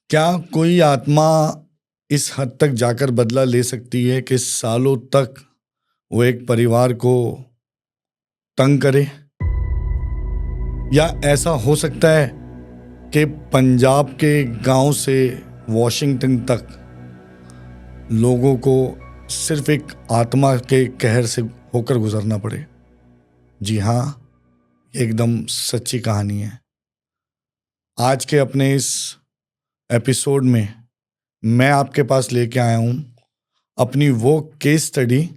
क्या कोई आत्मा इस हद तक जाकर बदला ले सकती है कि सालों तक वो एक परिवार को तंग करे? या ऐसा हो सकता है कि पंजाब के गांव से वॉशिंगटन तक लोगों को सिर्फ एक आत्मा के कहर से होकर गुजरना पड़े? जी हाँ, एकदम सच्ची कहानी है। आज के अपने इस एपिसोड में मैं आपके पास लेके आया हूँ अपनी वो केस स्टडी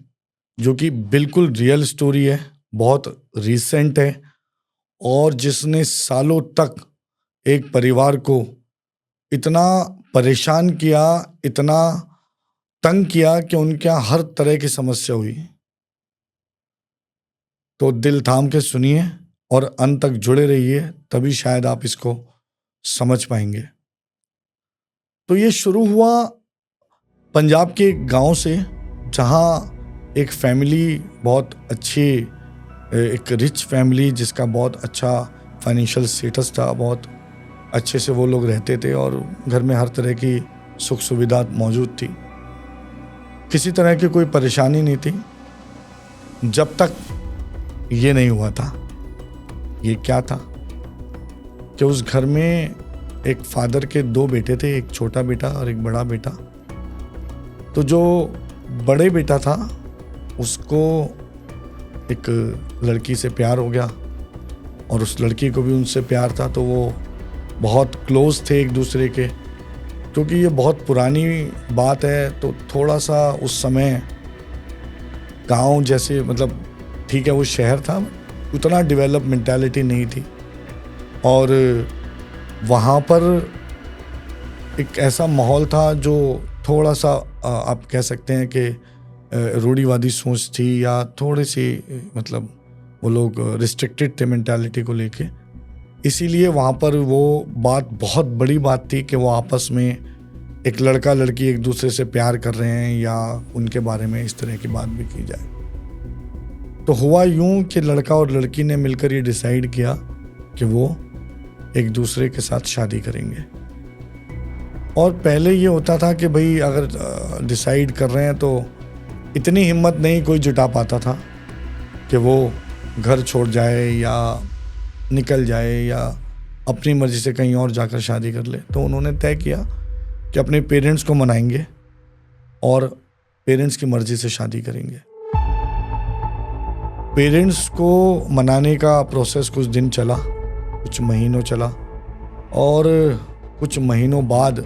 जो कि बिल्कुल रियल स्टोरी है, बहुत रिसेंट है और जिसने सालों तक एक परिवार को इतना परेशान किया, इतना तंग किया कि उनके यहाँ हर तरह की समस्या हुई। तो दिल थाम के सुनिए और अंत तक जुड़े रहिए, तभी शायद आप इसको समझ पाएंगे। तो ये शुरू हुआ पंजाब के एक गांव से, जहां एक फैमिली बहुत अच्छी, एक रिच फैमिली जिसका बहुत अच्छा फाइनेंशियल स्टेटस था, बहुत अच्छे से वो लोग रहते थे और घर में हर तरह की सुख सुविधा मौजूद थी। किसी तरह की कोई परेशानी नहीं थी जब तक ये नहीं हुआ था। ये क्या था कि उस घर में एक फादर के दो बेटे थे, एक छोटा बेटा और एक बड़ा बेटा। तो जो बड़े बेटा था उसको एक लड़की से प्यार हो गया और उस लड़की को भी उनसे प्यार था, तो वो बहुत क्लोज थे एक दूसरे के। क्योंकि ये बहुत पुरानी बात है तो थोड़ा सा उस समय गांव जैसे, मतलब ठीक है वो शहर था, उतना डेवलप मेंटालिटी नहीं थी और वहाँ पर एक ऐसा माहौल था जो थोड़ा सा आप कह सकते हैं कि रूढ़िवादी सोच थी या थोड़ी सी, मतलब वो लोग रिस्ट्रिक्टेड थे मेंटालिटी को लेके। इसीलिए वहाँ पर वो बात बहुत बड़ी बात थी कि वो आपस में एक लड़का लड़की एक दूसरे से प्यार कर रहे हैं या उनके बारे में इस तरह की बात भी की जाए। तो हुआ यूं कि लड़का और लड़की ने मिलकर ये डिसाइड किया कि वो एक दूसरे के साथ शादी करेंगे। और पहले ये होता था कि भाई अगर डिसाइड कर रहे हैं तो इतनी हिम्मत नहीं कोई जुटा पाता था कि वो घर छोड़ जाए या निकल जाए या अपनी मर्जी से कहीं और जाकर शादी कर ले। तो उन्होंने तय किया कि अपने पेरेंट्स को मनाएंगे और पेरेंट्स की मर्जी से शादी करेंगे। पेरेंट्स को मनाने का प्रोसेस कुछ दिन चला, कुछ महीनों चला और कुछ महीनों बाद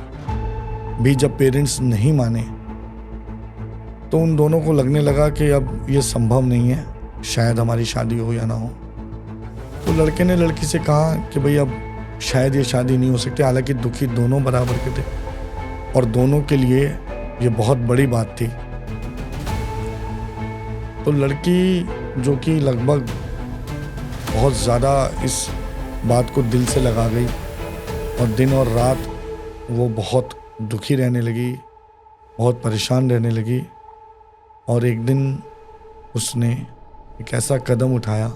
भी जब पेरेंट्स नहीं माने तो उन दोनों को लगने लगा कि अब ये संभव नहीं है, शायद हमारी शादी हो या ना हो। तो लड़के ने लड़की से कहा कि भाई अब शायद ये शादी नहीं हो सकती। हालांकि दुखी दोनों बराबर के थे और दोनों के लिए ये बहुत बड़ी बात थी। तो लड़की जो कि लगभग बहुत ज़्यादा इस बात को दिल से लगा गई और दिन और रात वो बहुत दुखी रहने लगी, बहुत परेशान रहने लगी। और एक दिन उसने एक ऐसा कदम उठाया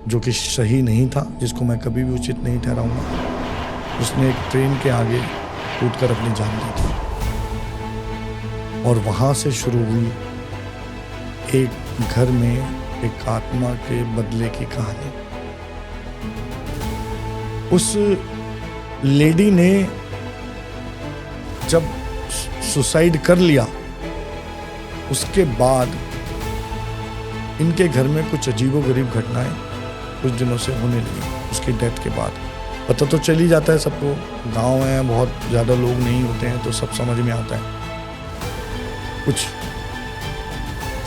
जो कि सही नहीं था, जिसको मैं कभी भी उचित नहीं ठहराऊंगा। उसने एक ट्रेन के आगे कूदकर अपनी जान दी थी और वहाँ से शुरू हुई एक घर में एक आत्मा के बदले की कहानी। उस लेडी ने जब सुसाइड कर लिया उसके बाद इनके घर में कुछ अजीबोगरीब घटनाएं कुछ दिनों से होने लगी। उसकी डेथ के बाद पता तो चल ही जाता है सबको, गांव है, बहुत ज़्यादा लोग नहीं होते हैं तो सब समझ में आता है। कुछ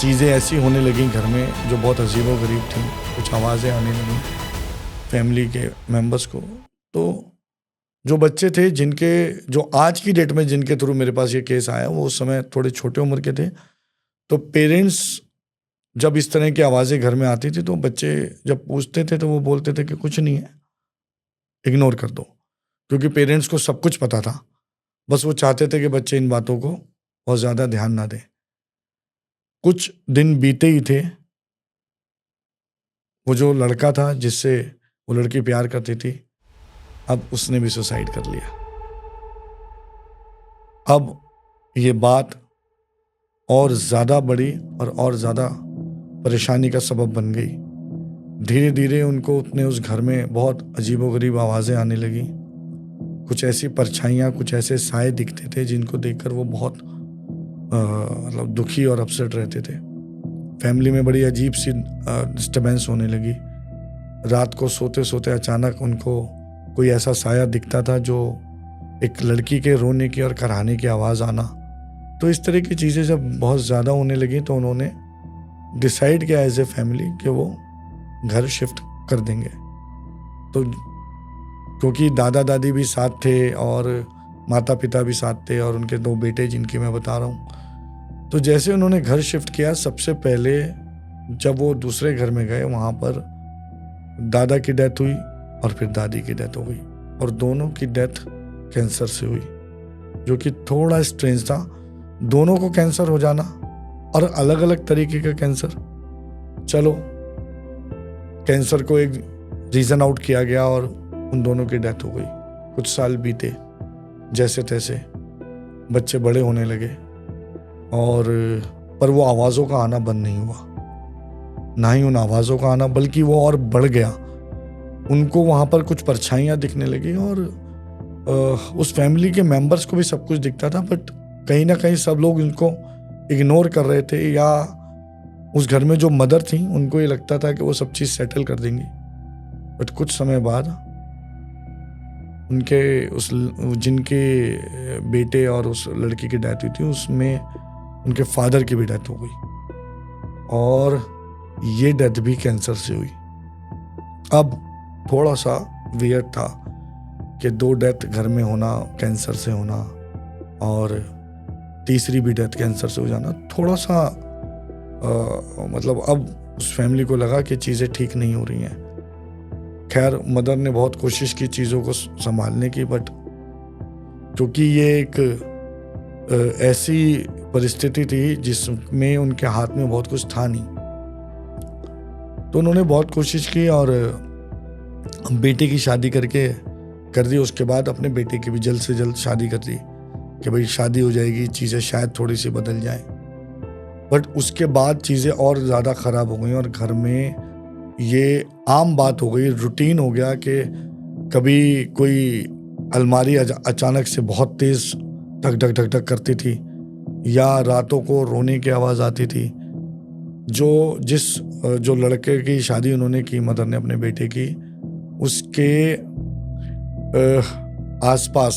चीज़ें ऐसी होने लगी घर में जो बहुत अजीबोगरीब थी, कुछ आवाज़ें आने लगी फैमिली के मेंबर्स को। तो जो बच्चे थे जो आज की डेट में जिनके थ्रू मेरे पास ये केस आया, वो उस समय थोड़े छोटे उम्र के थे। तो पेरेंट्स जब इस तरह की आवाज़ें घर में आती थी तो बच्चे जब पूछते थे तो वो बोलते थे कि कुछ नहीं है, इग्नोर कर दो। क्योंकि पेरेंट्स को सब कुछ पता था, बस वो चाहते थे कि बच्चे इन बातों को बहुत ज़्यादा ध्यान ना दें। कुछ दिन बीते ही थे, वो जो लड़का था जिससे वो लड़की प्यार करती थी, अब उसने भी सुसाइड कर लिया। अब ये बात और ज़्यादा बढ़ी और ज़्यादा परेशानी का सबब बन गई। धीरे धीरे उनको अपने उस घर में बहुत अजीबोगरीब आवाज़ें आने लगी। कुछ ऐसी परछाइयाँ, कुछ ऐसे साए दिखते थे जिनको देखकर वो बहुत मतलब दुखी और अपसेट रहते थे। फैमिली में बड़ी अजीब सी डिस्टर्बेंस होने लगी। रात को सोते सोते अचानक उनको कोई ऐसा साया दिखता था जो एक लड़की के रोने की और कराहने की आवाज़ आना। तो इस तरह की चीज़ें जब बहुत ज़्यादा होने लगी तो उन्होंने डिसाइड किया एज ए फैमिली कि वो घर शिफ्ट कर देंगे। तो क्योंकि दादा दादी भी साथ थे और माता पिता भी साथ थे और उनके 2 बेटे जिनकी मैं बता रहा हूँ, तो जैसे उन्होंने घर शिफ्ट किया, सबसे पहले जब वो दूसरे घर में गए वहाँ पर दादा की डेथ हुई और फिर दादी की डेथ हो गई और दोनों की डेथ कैंसर से हुई, जो कि थोड़ा स्ट्रेंज था। दोनों को कैंसर हो जाना और अलग अलग तरीके का कैंसर। चलो, कैंसर को एक रीजन आउट किया गया और उन दोनों की डेथ हो गई। कुछ साल बीते, जैसे तैसे बच्चे बड़े होने लगे और पर वो आवाज़ों का आना बंद नहीं हुआ। ना ही उन आवाज़ों का आना, बल्कि वो और बढ़ गया। उनको वहाँ पर कुछ परछाइयाँ दिखने लगी और उस फैमिली के मेंबर्स को भी सब कुछ दिखता था, बट कहीं ना कहीं सब लोग उनको इग्नोर कर रहे थे, या उस घर में जो मदर थी उनको ये लगता था कि वो सब चीज़ सेटल कर देंगी। बट कुछ समय बाद उनके जिनके बेटे और उस लड़की की डेथ हुई थी उसमें उनके फादर की भी डेथ हो गई और ये डेथ भी कैंसर से हुई। अब थोड़ा सा वियर्ड था कि 2 डेथ घर में होना, कैंसर से होना, और तीसरी भी डेथ कैंसर से हो जाना। थोड़ा सा मतलब अब उस फैमिली को लगा कि चीज़ें ठीक नहीं हो रही हैं। खैर, मदर ने बहुत कोशिश की चीज़ों को संभालने की, बट क्योंकि ये एक ऐसी परिस्थिति थी जिसमें उनके हाथ में बहुत कुछ था नहीं, तो उन्होंने बहुत कोशिश की और बेटे की शादी कर दी। उसके बाद अपने बेटे की भी जल्द से जल्द शादी कर दी कि भाई शादी हो जाएगी, चीज़ें शायद थोड़ी सी बदल जाएं। बट उसके बाद चीज़ें और ज़्यादा ख़राब हो गई और घर में ये आम बात हो गई, रूटीन हो गया कि कभी कोई अलमारी अचानक से बहुत तेज़ धक धक धक धक करती थी, या रातों को रोने की आवाज़ आती थी। जो लड़के की शादी उन्होंने की, मदर ने अपने बेटे की, उसके आसपास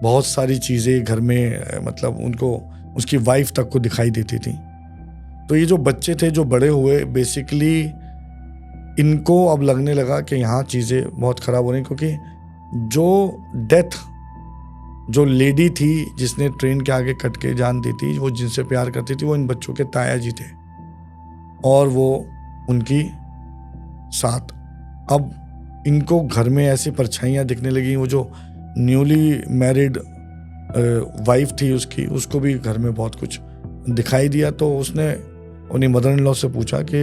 बहुत सारी चीज़ें घर में मतलब उनको, उसकी वाइफ तक को दिखाई देती थी। तो ये जो बच्चे थे जो बड़े हुए, बेसिकली इनको अब लगने लगा कि यहाँ चीज़ें बहुत ख़राब हो रही, क्योंकि जो लेडी थी जिसने ट्रेन के आगे कट के जान दी थी, वो जिनसे प्यार करती थी, वो इन बच्चों के ताया जी थे और वो उनकी साथ। अब इनको घर में ऐसी परछाइयाँ दिखने लगी। वो जो न्यूली मैरिड वाइफ थी उसको भी घर में बहुत कुछ दिखाई दिया। तो उसने अपनी मदर इन लॉ से पूछा कि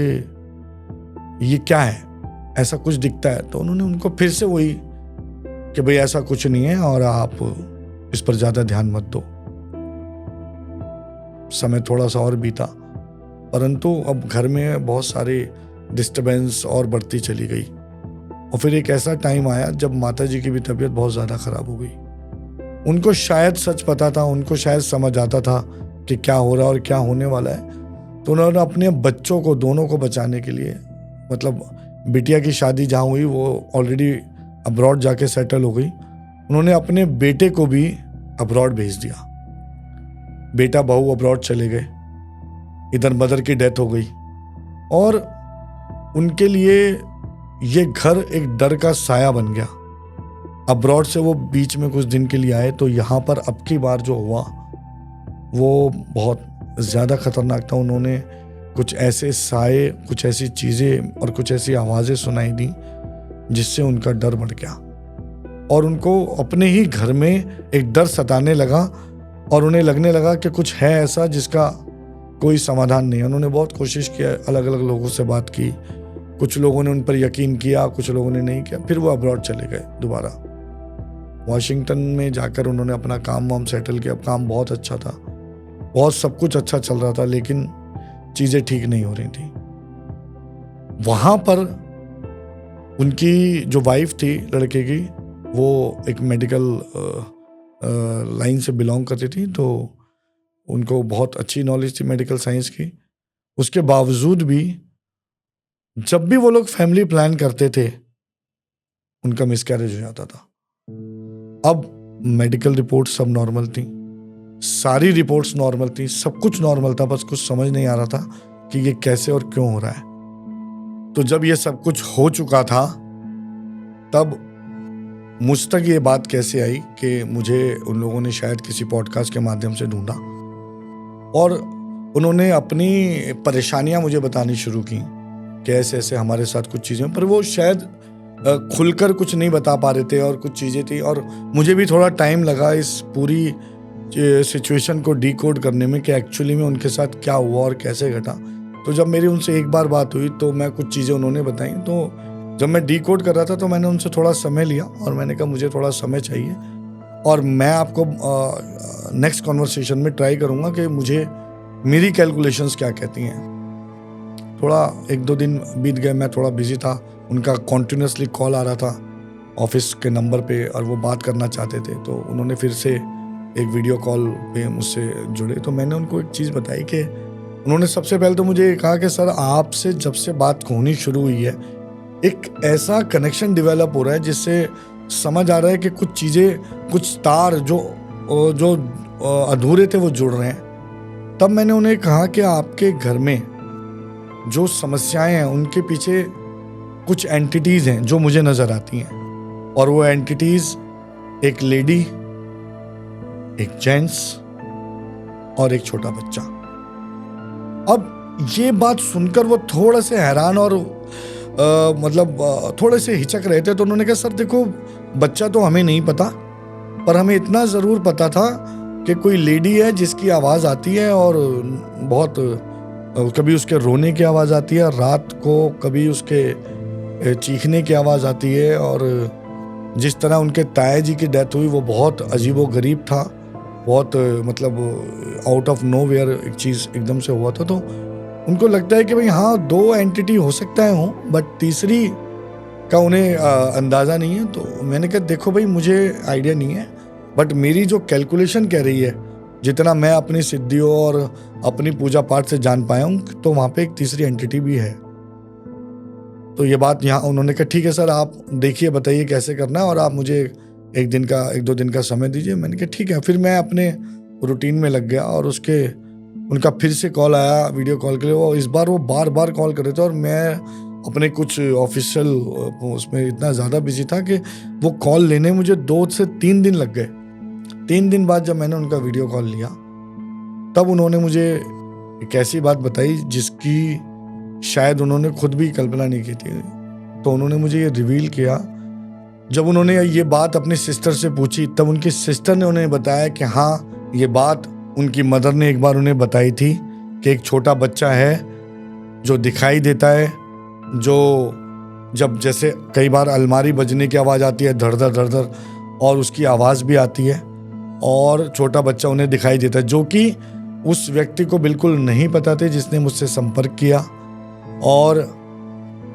ये क्या है, ऐसा कुछ दिखता है। तो उन्होंने उनको फिर से वही कि भाई ऐसा कुछ नहीं है और आप इस पर ज़्यादा ध्यान मत दो। समय थोड़ा सा और बीता, परंतु अब घर में बहुत सारी डिस्टर्बेंस और बढ़ती चली गई। और फिर एक ऐसा टाइम आया जब माता जी की भी तबीयत बहुत ज़्यादा ख़राब हो गई। उनको शायद सच पता था, उनको शायद समझ आता था कि क्या हो रहा है और क्या होने वाला है। तो उन्होंने अपने बच्चों को, दोनों को बचाने के लिए, मतलब बिटिया की शादी जहाँ हुई वो ऑलरेडी अब्रॉड जाके सेटल हो गई, उन्होंने अपने बेटे को भी अब्रॉड भेज दिया। बेटा बहू अब्रॉड चले गए, इधर मदर की डेथ हो गई और उनके लिए ये घर एक डर का साया बन गया। अब्रॉड से वो बीच में कुछ दिन के लिए आए, तो यहाँ पर अब की बार जो हुआ वो बहुत ज़्यादा खतरनाक था। उन्होंने कुछ ऐसे साए, कुछ ऐसी चीज़ें और कुछ ऐसी आवाज़ें सुनाई दी जिससे उनका डर बढ़ गया और उनको अपने ही घर में एक डर सताने लगा और उन्हें लगने लगा कि कुछ है ऐसा जिसका कोई समाधान नहीं है। उन्होंने बहुत कोशिश किया, अलग अलग लोगों से बात की, कुछ लोगों ने उन पर यकीन किया, कुछ लोगों ने नहीं किया। फिर वो अब्रॉड चले गए दोबारा। वॉशिंगटन में जाकर उन्होंने अपना काम वाम सेटल किया। काम बहुत अच्छा था, बहुत सब कुछ अच्छा चल रहा था, लेकिन चीज़ें ठीक नहीं हो रही थी। वहाँ पर उनकी जो वाइफ थी लड़के की, वो एक मेडिकल लाइन से बिलोंग करती थी, तो उनको बहुत अच्छी नॉलेज थी मेडिकल साइंस की। उसके बावजूद भी जब भी वो लोग फैमिली प्लान करते थे, उनका मिसकैरेज हो जाता था। अब मेडिकल रिपोर्ट सब नॉर्मल थी, सारी रिपोर्ट्स नॉर्मल थी, सब कुछ नॉर्मल था, बस कुछ समझ नहीं आ रहा था कि ये कैसे और क्यों हो रहा है। तो जब ये सब कुछ हो चुका था, तब मुझ तक ये बात कैसे आई कि मुझे उन लोगों ने शायद किसी पॉडकास्ट के माध्यम से ढूंढा और उन्होंने अपनी परेशानियां मुझे बतानी शुरू की कि ऐसे ऐसे हमारे साथ कुछ चीज़ें, पर वो शायद खुलकर कुछ नहीं बता पा रहे थे और कुछ चीज़ें थी, और मुझे भी थोड़ा टाइम लगा इस पूरी सिचुएशन को डिकोड करने में कि एक्चुअली में उनके साथ क्या हुआ और कैसे घटा। तो जब मेरी उनसे एक बार बात हुई तो मैं कुछ चीज़ें उन्होंने बताई, तो जब मैं डिकोड कर रहा था तो मैंने उनसे थोड़ा समय लिया और मैंने कहा मुझे थोड़ा समय चाहिए और मैं आपको नेक्स्ट कॉन्वर्सेशन में ट्राई करूँगा कि मुझे मेरी कैलकुलेशंस क्या कहती हैं। थोड़ा 1-2 दिन बीत गए, मैं थोड़ा बिजी था, उनका कॉन्टिन्यूसली कॉल आ रहा था ऑफिस के नंबर पे और वो बात करना चाहते थे, तो उन्होंने फिर से एक वीडियो कॉल पे मुझसे जुड़े। तो मैंने उनको एक चीज़ बताई कि उन्होंने सबसे पहले तो मुझे कहा कि सर आपसे जब से बात होनी शुरू हुई है, एक ऐसा कनेक्शन डेवलप हो रहा है जिससे समझ आ रहा है कि कुछ चीज़ें, कुछ तार जो अधूरे थे वो जुड़ रहे हैं। तब मैंने उन्हें कहा कि आपके घर में जो समस्याएं हैं उनके पीछे कुछ एंटिटीज़ हैं जो मुझे नज़र आती हैं, और वो एंटिटीज़ एक लेडी, एक जेंट्स और एक छोटा बच्चा। अब ये बात सुनकर वो थोड़ा से हैरान और थोड़े से हिचक रहे थे। तो उन्होंने कहा सर देखो, बच्चा तो हमें नहीं पता, पर हमें इतना ज़रूर पता था कि कोई लेडी है जिसकी आवाज़ आती है और बहुत कभी उसके रोने की आवाज़ आती है रात को, कभी उसके चीखने की आवाज़ आती है, और जिस तरह उनके ताया जी की डेथ हुई वो बहुत अजीबोगरीब था, बहुत आउट ऑफ नोवेयर एक चीज़ एकदम से हुआ था। तो उनको लगता है कि भाई हाँ 2 एंटिटी हो सकता है हो, बट तीसरी का उन्हें अंदाज़ा नहीं है। तो मैंने कहा देखो भाई मुझे आइडिया नहीं है, बट मेरी जो कैलकुलेशन कह रही है, जितना मैं अपनी सिद्धियों और अपनी पूजा पाठ से जान पाया हूँ, तो वहाँ पे एक तीसरी एंटिटी भी है। तो ये बात यहाँ उन्होंने कहा ठीक है सर, आप देखिए बताइए कैसे करना है और आप मुझे 1-2 दिन का समय दीजिए। मैंने कहा ठीक है। फिर मैं अपने रूटीन में लग गया और उनका फिर से कॉल आया वीडियो कॉल के लिए। वो इस बार वो बार कॉल कर रहे थे और मैं अपने कुछ ऑफिशियल उसमें इतना ज़्यादा बिजी था कि वो कॉल लेने मुझे 2 से 3 दिन लग गए। 3 दिन बाद जब मैंने उनका वीडियो कॉल लिया, तब उन्होंने मुझे एक ऐसी बात बताई जिसकी शायद उन्होंने खुद भी कल्पना नहीं की थी। तो उन्होंने मुझे ये रिवील किया। जब उन्होंने ये बात अपनी सिस्टर से पूछी, तब उनकी सिस्टर ने उन्हें बताया कि हाँ ये बात उनकी मदर ने एक बार उन्हें बताई थी कि एक छोटा बच्चा है जो दिखाई देता है, जो जब जैसे कई बार अलमारी बजने की आवाज़ आती है धड़ धड़, और उसकी आवाज़ भी आती है, और छोटा बच्चा उन्हें दिखाई देता है, जो कि उस व्यक्ति को बिल्कुल नहीं पता थे जिसने मुझसे संपर्क किया। और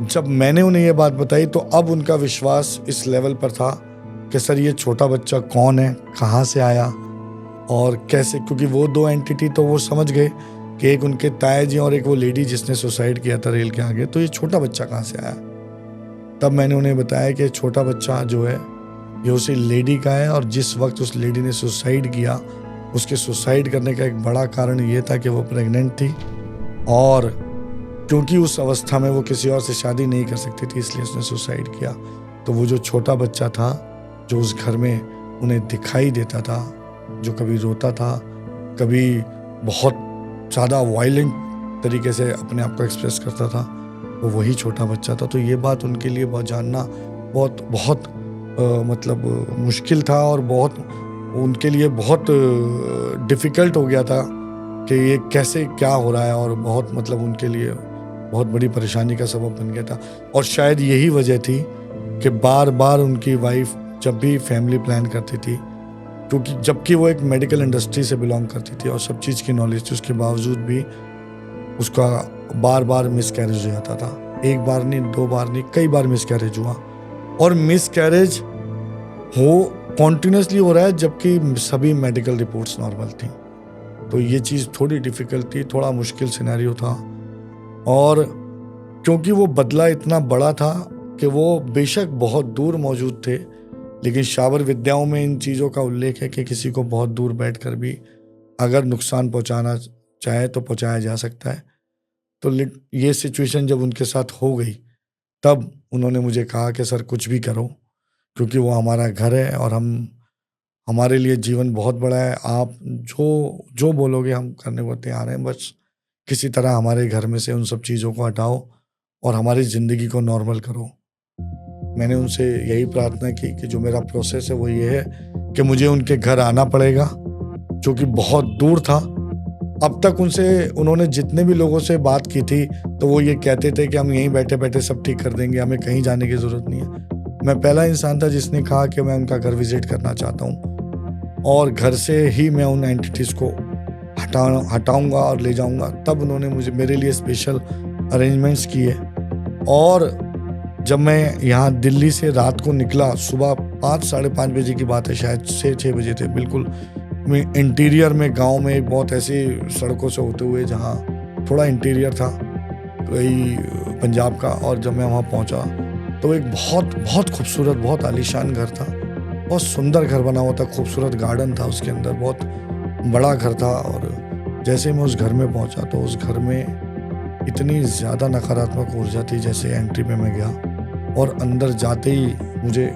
जब मैंने उन्हें ये बात बताई तो अब उनका विश्वास इस लेवल पर था कि सर ये छोटा बच्चा कौन है, कहाँ से आया और कैसे, क्योंकि वो 2 एंटिटी तो वो समझ गए कि एक उनके ताया जी और एक वो लेडी जिसने सुसाइड किया था रेल के आगे, तो ये छोटा बच्चा कहाँ से आया। तब मैंने उन्हें बताया कि छोटा बच्चा जो है ये उसी लेडी का है, और जिस वक्त उस लेडी ने सुसाइड किया, उसके सुसाइड करने का एक बड़ा कारण ये था कि वो प्रेग्नेंट थी, और क्योंकि उस अवस्था में वो किसी और से शादी नहीं कर सकती थी, इसलिए उसने सुसाइड किया। तो वो जो छोटा बच्चा था जो उस घर में उन्हें दिखाई देता था, जो कभी रोता था, कभी बहुत ज़्यादा वायलेंट तरीके से अपने आप को एक्सप्रेस करता था, वो वही छोटा बच्चा था। तो ये बात उनके लिए जानना बहुत मुश्किल था और बहुत उनके लिए बहुत डिफ़िकल्ट हो गया था कि ये कैसे क्या हो रहा है, और बहुत उनके लिए बहुत बड़ी परेशानी का सबब बन गया था। और शायद यही वजह थी कि बार बार उनकी वाइफ जब भी फैमिली प्लान करती थी, क्योंकि जबकि वो एक मेडिकल इंडस्ट्री से बिलोंग करती थी और सब चीज़ की नॉलेज थी, उसके बावजूद भी उसका बार बार मिसकैरेज हो जाता था। एक बार नहीं, 2 बार नहीं, कई बार मिसकैरेज हुआ। और मिसकैरेज कॉन्टिन्यूसली हो रहा है जबकि सभी मेडिकल रिपोर्ट्स नॉर्मल थी। तो ये चीज़ थोड़ी डिफिकल्ट थी, थोड़ा मुश्किल सिनेरियो था। और क्योंकि वो बदला इतना बड़ा था कि वो बेशक बहुत दूर मौजूद थे, लेकिन शाबर विद्याओं में इन चीज़ों का उल्लेख है कि किसी को बहुत दूर बैठकर भी अगर नुकसान पहुंचाना चाहे तो पहुंचाया जा सकता है। तो ये सिचुएशन जब उनके साथ हो गई, तब उन्होंने मुझे कहा कि सर कुछ भी करो, क्योंकि वो हमारा घर है और हमारे लिए जीवन बहुत बड़ा है। आप जो जो बोलोगे हम करने को तैयार हैं, बस किसी तरह हमारे घर में से उन सब चीज़ों को हटाओ और हमारी ज़िंदगी को नॉर्मल करो। मैंने उनसे यही प्रार्थना की कि जो मेरा प्रोसेस है वो ये है कि मुझे उनके घर आना पड़ेगा, जो कि बहुत दूर था। अब तक उन्होंने जितने भी लोगों से बात की थी, तो वो ये कहते थे कि हम यहीं बैठे बैठे सब ठीक कर देंगे, हमें कहीं जाने की ज़रूरत नहीं है। मैं पहला इंसान था जिसने कहा कि मैं उनका घर विजिट करना चाहता हूँ और घर से ही मैं उन एंटिटीज़ को हटाऊंगा और ले जाऊंगा। तब उन्होंने मेरे लिए स्पेशल अरेंजमेंट्स किए। और जब मैं यहाँ दिल्ली से रात को निकला, सुबह 5 साढ़े 5 बजे की बात है, शायद 6 बजे थे, बिल्कुल मैं इंटीरियर में, गांव में, एक बहुत ऐसी सड़कों से होते हुए जहाँ थोड़ा इंटीरियर था वही पंजाब का। और जब मैं वहाँ पहुँचा तो एक बहुत बहुत खूबसूरत, बहुत आलीशान घर था, बहुत सुंदर घर बना हुआ था, खूबसूरत गार्डन था उसके अंदर, बहुत बड़ा घर था। और जैसे मैं उस घर में पहुँचा तो उस घर में इतनी ज़्यादा नकारात्मक ऊर्जा थी। जैसे एंट्री पे मैं गया और अंदर जाते ही मुझे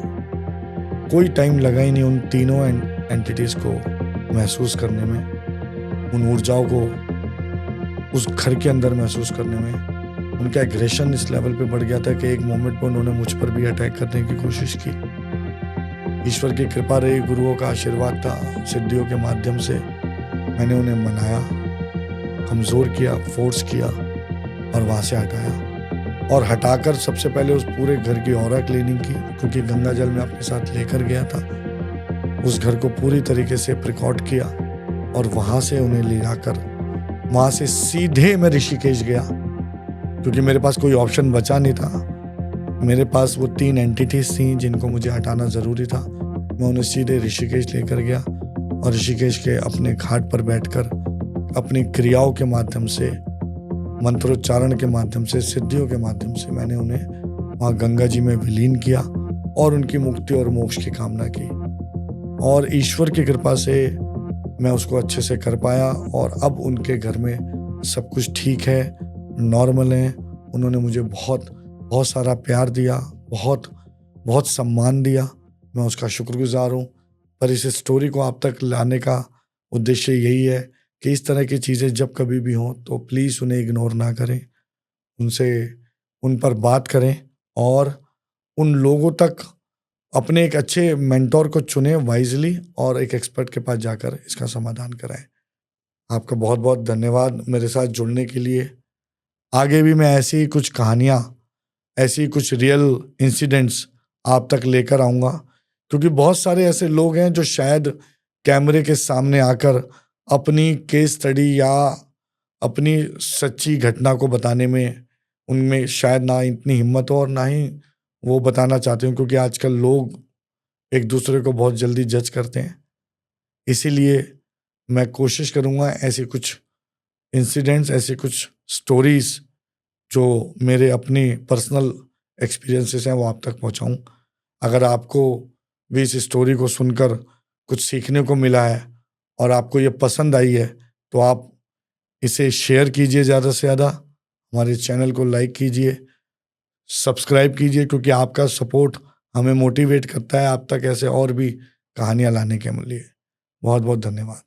कोई टाइम लगा ही नहीं उन तीनों एंटिटीज़ को महसूस करने में, उन ऊर्जाओं को उस घर के अंदर महसूस करने में। उनका एग्रेशन इस लेवल पे बढ़ गया था कि एक मोमेंट पर उन्होंने मुझ पर भी अटैक करने की कोशिश की। ईश्वर की कृपा रही, गुरुओं का आशीर्वाद था, सिद्धियों के माध्यम से मैंने उन्हें मनाया, कमज़ोर किया, फोर्स किया और वहाँ से हटाया। और हटाकर सबसे पहले उस पूरे घर की ऑरा क्लीनिंग की, क्योंकि गंगा जल मैं अपने साथ लेकर गया था। उस घर को पूरी तरीके से प्रिकॉट किया और वहाँ से उन्हें ले जाकर वहाँ से सीधे मैं ऋषिकेश गया, क्योंकि मेरे पास कोई ऑप्शन बचा नहीं था। मेरे पास वो 3 एंटिटीज थी जिनको मुझे हटाना ज़रूरी था। मैं उन्हें सीधे ऋषिकेश लेकर गया और ऋषिकेश के अपने घाट पर बैठकर अपनी क्रियाओं के माध्यम से, मंत्रोच्चारण के माध्यम से, सिद्धियों के माध्यम से मैंने उन्हें वहाँ गंगा जी में विलीन किया और उनकी मुक्ति और मोक्ष की कामना की। और ईश्वर की कृपा से मैं उसको अच्छे से कर पाया और अब उनके घर में सब कुछ ठीक है, नॉर्मल है। उन्होंने मुझे बहुत बहुत सारा प्यार दिया, बहुत बहुत सम्मान दिया, मैं उसका शुक्रगुजार हूँ। पर इस स्टोरी को आप तक लाने का उद्देश्य यही है कि इस तरह की चीज़ें जब कभी भी हों तो प्लीज़ उन्हें इग्नोर ना करें, उन पर बात करें और उन लोगों तक अपने एक अच्छे मेंटोर को चुनें वाइजली और एक एक्सपर्ट के पास जाकर इसका समाधान कराएं। आपका बहुत बहुत धन्यवाद मेरे साथ जुड़ने के लिए। आगे भी मैं ऐसी ही कुछ कहानियाँ, ऐसी कुछ रियल इंसिडेंट्स आप तक लेकर आऊँगा, क्योंकि बहुत सारे ऐसे लोग हैं जो शायद कैमरे के सामने आकर अपनी केस स्टडी या अपनी सच्ची घटना को बताने में उनमें शायद ना इतनी हिम्मत हो और ना ही वो बताना चाहते हो, क्योंकि आजकल लोग एक दूसरे को बहुत जल्दी जज करते हैं। इसीलिए मैं कोशिश करूँगा ऐसी कुछ इंसिडेंट्स, ऐसी कुछ स्टोरीज जो मेरे अपनी पर्सनल एक्सपीरियंसेस हैं वो आप तक पहुँचाऊँ। अगर आपको भी इस स्टोरी को सुनकर कुछ सीखने को मिला है और आपको ये पसंद आई है तो आप इसे शेयर कीजिए ज़्यादा से ज़्यादा, हमारे चैनल को लाइक कीजिए, सब्सक्राइब कीजिए, क्योंकि आपका सपोर्ट हमें मोटिवेट करता है आप तक ऐसे और भी कहानियाँ लाने के लिए। बहुत बहुत धन्यवाद।